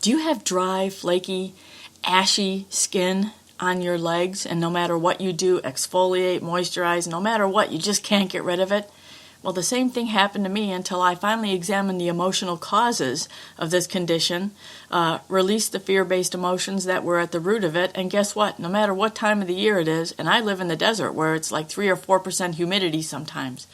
Do you have dry, flaky, ashy skin on your legs, and no matter what you do, exfoliate, moisturize, no matter what, you just can't get rid of it? Well, the same thing happened to me until I finally examined the emotional causes of this condition, released the fear-based emotions that were at the root of it, and guess what? No matter what time of the year it is, and I live in the desert where it's like 3 or 4% humidity sometimes,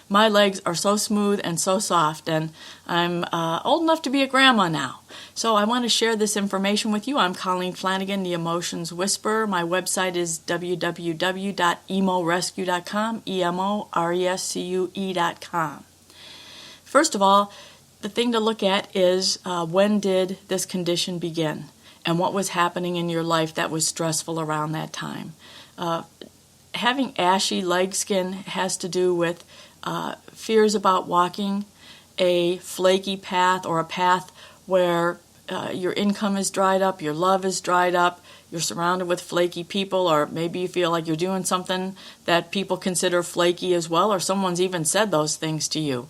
my legs are so smooth and so soft, and I'm old enough to be a grandma now. So I want to share this information with you. I'm Colleen Flanagan, the Emotions Whisperer. My website is www.emorescue.com, emorescue.com. First of all, the thing to look at is when did this condition begin, and what was happening in your life that was stressful around that time. Having ashy leg skin has to do with fears about walking a flaky path, or a path where your income is dried up, your love is dried up, you're surrounded with flaky people, or maybe you feel like you're doing something that people consider flaky as well, or someone's even said those things to you.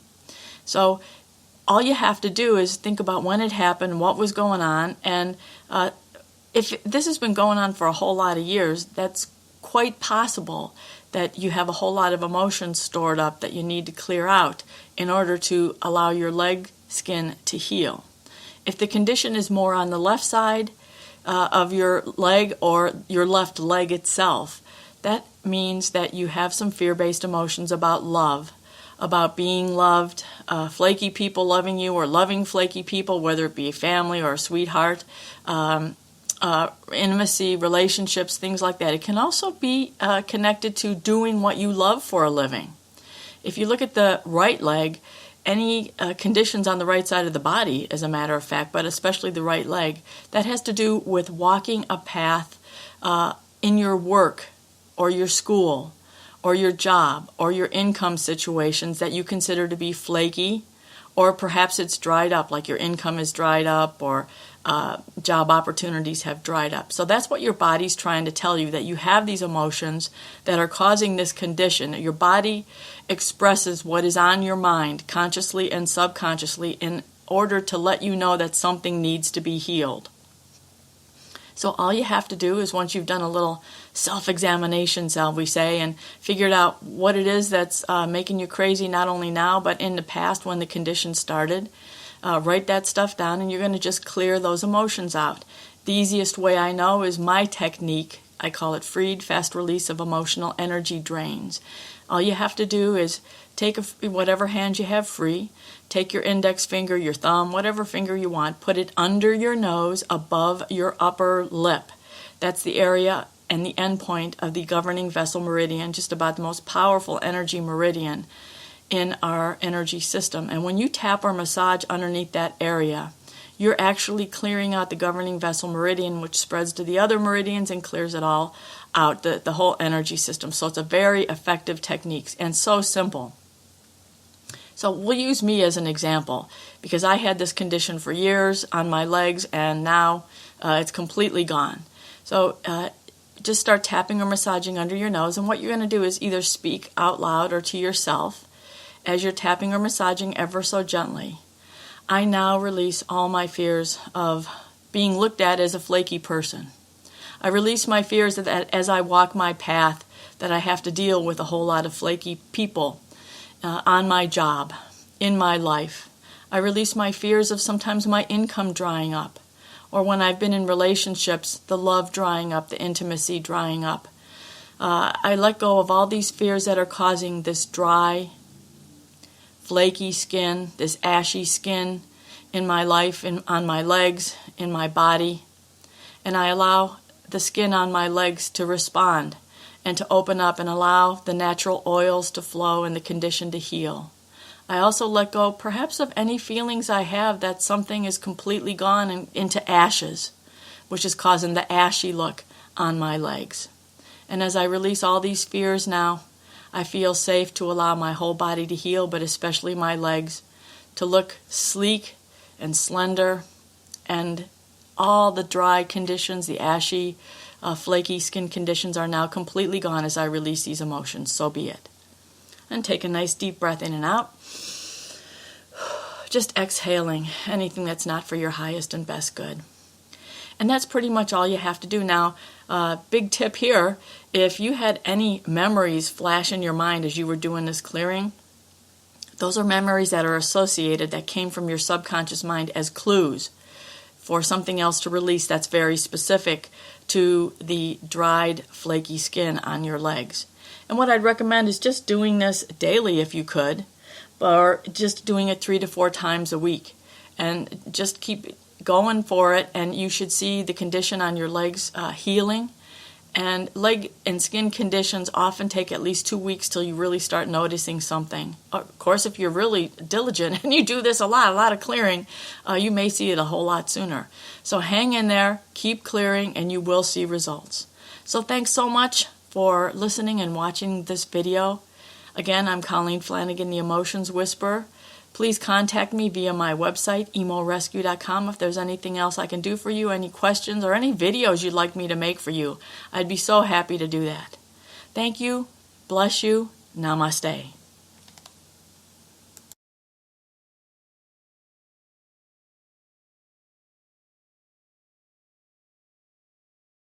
So all you have to do is think about when it happened, what was going on, and if this has been going on for a whole lot of years, that's quite possible that you have a whole lot of emotions stored up that you need to clear out in order to allow your leg skin to heal. If the condition is more on the left side of your leg, or your left leg itself, that means that you have some fear-based emotions about love, about being loved, flaky people loving you, or loving flaky people, whether it be a family or a sweetheart, intimacy, relationships, things like that. It can also be connected to doing what you love for a living. If you look at the right leg, any conditions on the right side of the body, as a matter of fact, but especially the right leg, that has to do with walking a path in your work, or your school, or your job, or your income situations that you consider to be flaky, or perhaps it's dried up, like your income is dried up, or job opportunities have dried up. So that's what your body's trying to tell you, that you have these emotions that are causing this condition. Your body expresses what is on your mind, consciously and subconsciously, in order to let you know that something needs to be healed. So all you have to do is, once you've done a little self-examination, shall we say, and figured out what it is that's making you crazy, not only now, but in the past when the condition started, write that stuff down, and you're going to just clear those emotions out. The easiest way I know is my technique. I call it freed fast release of emotional energy drains. All you have to do is take whatever hand you have free, take your index finger, your thumb, whatever finger you want, put it under your nose, above your upper lip. That's the area and the end point of the governing vessel meridian, just about the most powerful energy meridian in our energy system. And when you tap or massage underneath that area, you're actually clearing out the governing vessel meridian, which spreads to the other meridians and clears it all out, the whole energy system. So it's a very effective technique and so simple. So we'll use me as an example, because I had this condition for years on my legs, and now it's completely gone. So just start tapping or massaging under your nose, and what you're going to do is either speak out loud or to yourself as you're tapping or massaging ever so gently. I now release all my fears of being looked at as a flaky person. I release my fears that as I walk my path, that I have to deal with a whole lot of flaky people on my job, in my life. I release my fears of sometimes my income drying up, or when I've been in relationships, the love drying up, the intimacy drying up. I let go of all these fears that are causing this dry, flaky skin, this ashy skin in my life, on my legs, in my body. And I allow the skin on my legs to respond and to open up and allow the natural oils to flow and the condition to heal. I also let go perhaps of any feelings I have that something is completely gone and into ashes, which is causing the ashy look on my legs. And as I release all these fears now, I feel safe to allow my whole body to heal, but especially my legs, to look sleek and slender, and all the dry conditions, the ashy, flaky skin conditions are now completely gone as I release these emotions. So be it. And take a nice deep breath in and out. just exhaling anything that's not for your highest and best good. And that's pretty much all you have to do. Now, big tip here, if you had any memories flash in your mind as you were doing this clearing, those are memories that are associated, that came from your subconscious mind as clues for something else to release that's very specific to the dried, flaky skin on your legs. And what I'd recommend is just doing this daily if you could, or just doing it 3 to 4 times a week. And just keep going for it, and you should see the condition on your legs healing. And leg and skin conditions often take at least 2 weeks till you really start noticing something. Of course, if you're really diligent and you do this a lot of clearing, you may see it a whole lot sooner. So hang in there, keep clearing, and you will see results. So thanks so much for listening and watching this video. Again, I'm Colleen Flanagan, the Emotions Whisperer. Please contact me via my website, emorescue.com, if there's anything else I can do for you, any questions or any videos you'd like me to make for you. I'd be so happy to do that. Thank you. Bless you. Namaste.